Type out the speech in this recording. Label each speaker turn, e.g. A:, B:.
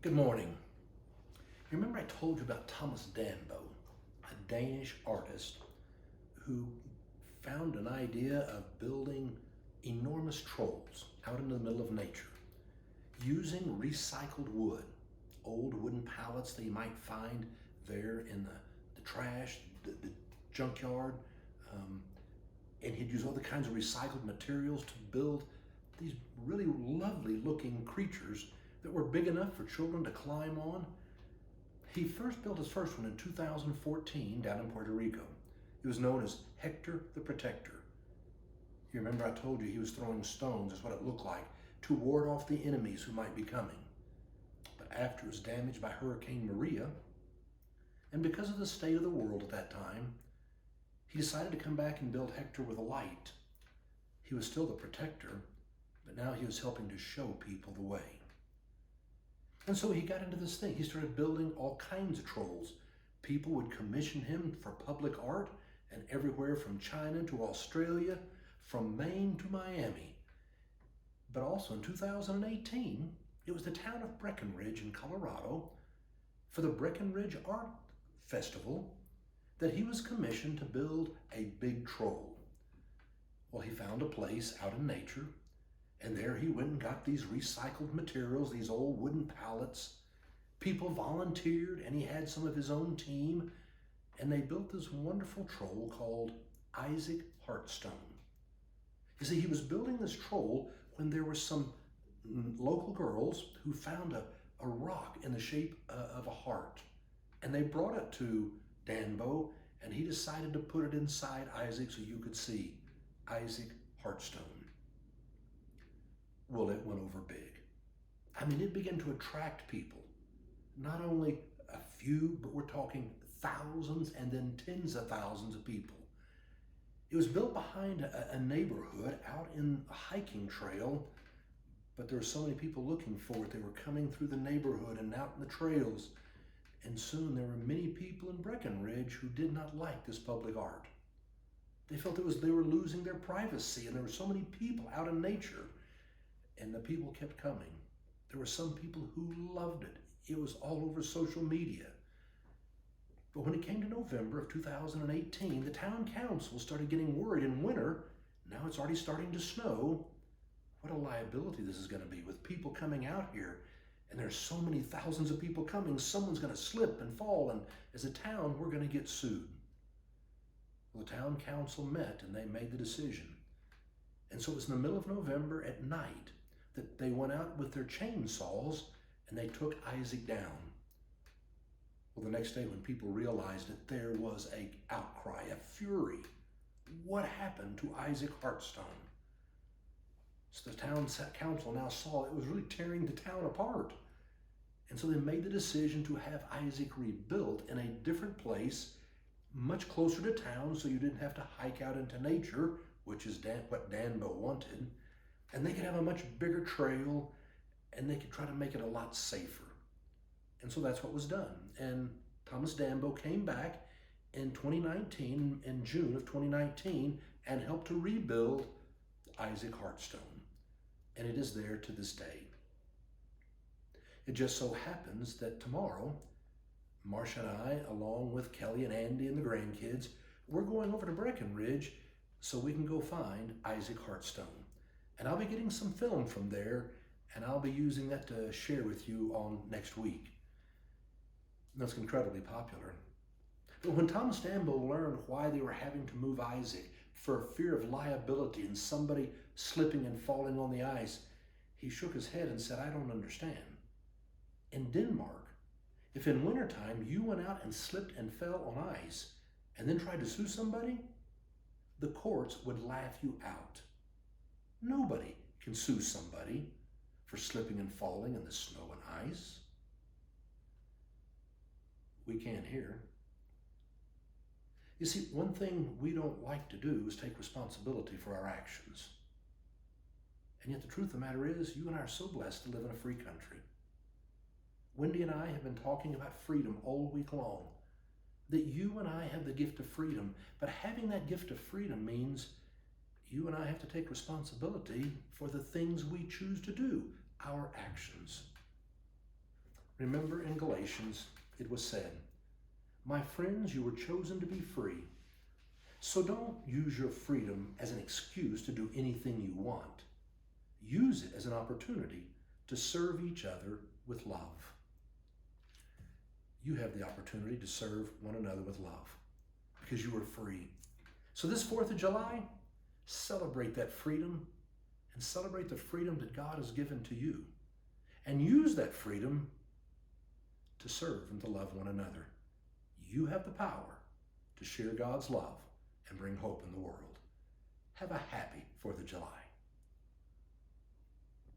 A: Good morning. You remember I told you about Thomas Dambo, a Danish artist who found an idea of building enormous trolls out in the middle of nature using recycled wood, old wooden pallets that you might find there in the trash, the junkyard. Um, and he'd use all the kinds of recycled materials to build these really lovely looking creatures that were big enough for children to climb on. He first built his first one in 2014 down in Puerto Rico. It was known as Hector the Protector. You remember I told you he was throwing stones, is what it looked like, to ward off the enemies who might be coming. But after it was damaged by Hurricane Maria, and because of the state of the world at that time, he decided to come back and build Hector with a light. He was still the protector, but now he was helping to show people the way. And so he got into this thing. He started building all kinds of trolls. People would commission him for public art, and everywhere from China to Australia, from Maine to Miami. But also in 2018, it was the town of Breckenridge in Colorado, for the Breckenridge Art Festival, that he was commissioned to build a big troll. Well, he found a place out in nature, and there he went and got these recycled materials, these old wooden pallets. People volunteered, and he had some of his own team, and they built this wonderful troll called Isaac Heartstone. You see, he was building this troll when there were some local girls who found a rock in the shape of a heart, and they brought it to Dambo, and he decided to put it inside Isaac so you could see Isaac Heartstone. Well, it went over big. I mean, it began to attract people. Not only a few, but we're talking thousands and then tens of thousands of people. It was built behind a neighborhood out in a hiking trail, but there were so many people looking for it. They were coming through the neighborhood and out in the trails. And soon there were many people in Breckenridge who did not like this public art. They felt they were losing their privacy, and there were so many people out in nature. And the people kept coming. There were some people who loved it. It was all over social media. But when it came to November of 2018, the town council started getting worried. In winter, now it's already starting to snow. What a liability this is going to be with people coming out here. And there's so many thousands of people coming, someone's going to slip and fall, and as a town, we're going to get sued. Well, the town council met, and they made the decision. And so it was in the middle of November at night that they went out with their chainsaws and they took Isaac down. Well, the next day when people realized it, there was an outcry, a fury. What happened to Isaac Heartstone? So the town council now saw it was really tearing the town apart. And so they made the decision to have Isaac rebuilt in a different place, much closer to town, so you didn't have to hike out into nature, which is what Dambo wanted. And they could have a much bigger trail, and they could try to make it a lot safer. And so that's what was done. And Thomas Dambo came back in 2019, in June of 2019, and helped to rebuild Isaac Heartstone. And it is there to this day. It just so happens that tomorrow, Marcia and I, along with Kelly and Andy and the grandkids, we're going over to Breckenridge so we can go find Isaac Heartstone. And I'll be getting some film from there, and I'll be using that to share with you on next week. That's incredibly popular. But when Thomas Dambo learned why they were having to move Isaac for fear of liability and somebody slipping and falling on the ice, he shook his head and said, I don't understand. In Denmark, if in wintertime you went out and slipped and fell on ice and then tried to sue somebody, the courts would laugh you out. Nobody can sue somebody for slipping and falling in the snow and ice. We can't here. You see, one thing we don't like to do is take responsibility for our actions. And yet the truth of the matter is, you and I are so blessed to live in a free country. Wendy and I have been talking about freedom all week long, that you and I have the gift of freedom, but having that gift of freedom means you and I have to take responsibility for the things we choose to do, our actions. Remember in Galatians, it was said, "My friends, you were chosen to be free. So don't use your freedom as an excuse to do anything you want. Use it as an opportunity to serve each other with love." You have the opportunity to serve one another with love because you are free. So this 4th of July, celebrate that freedom and celebrate the freedom that God has given to you. And use that freedom to serve and to love one another. You have the power to share God's love and bring hope in the world. Have a happy 4th of July.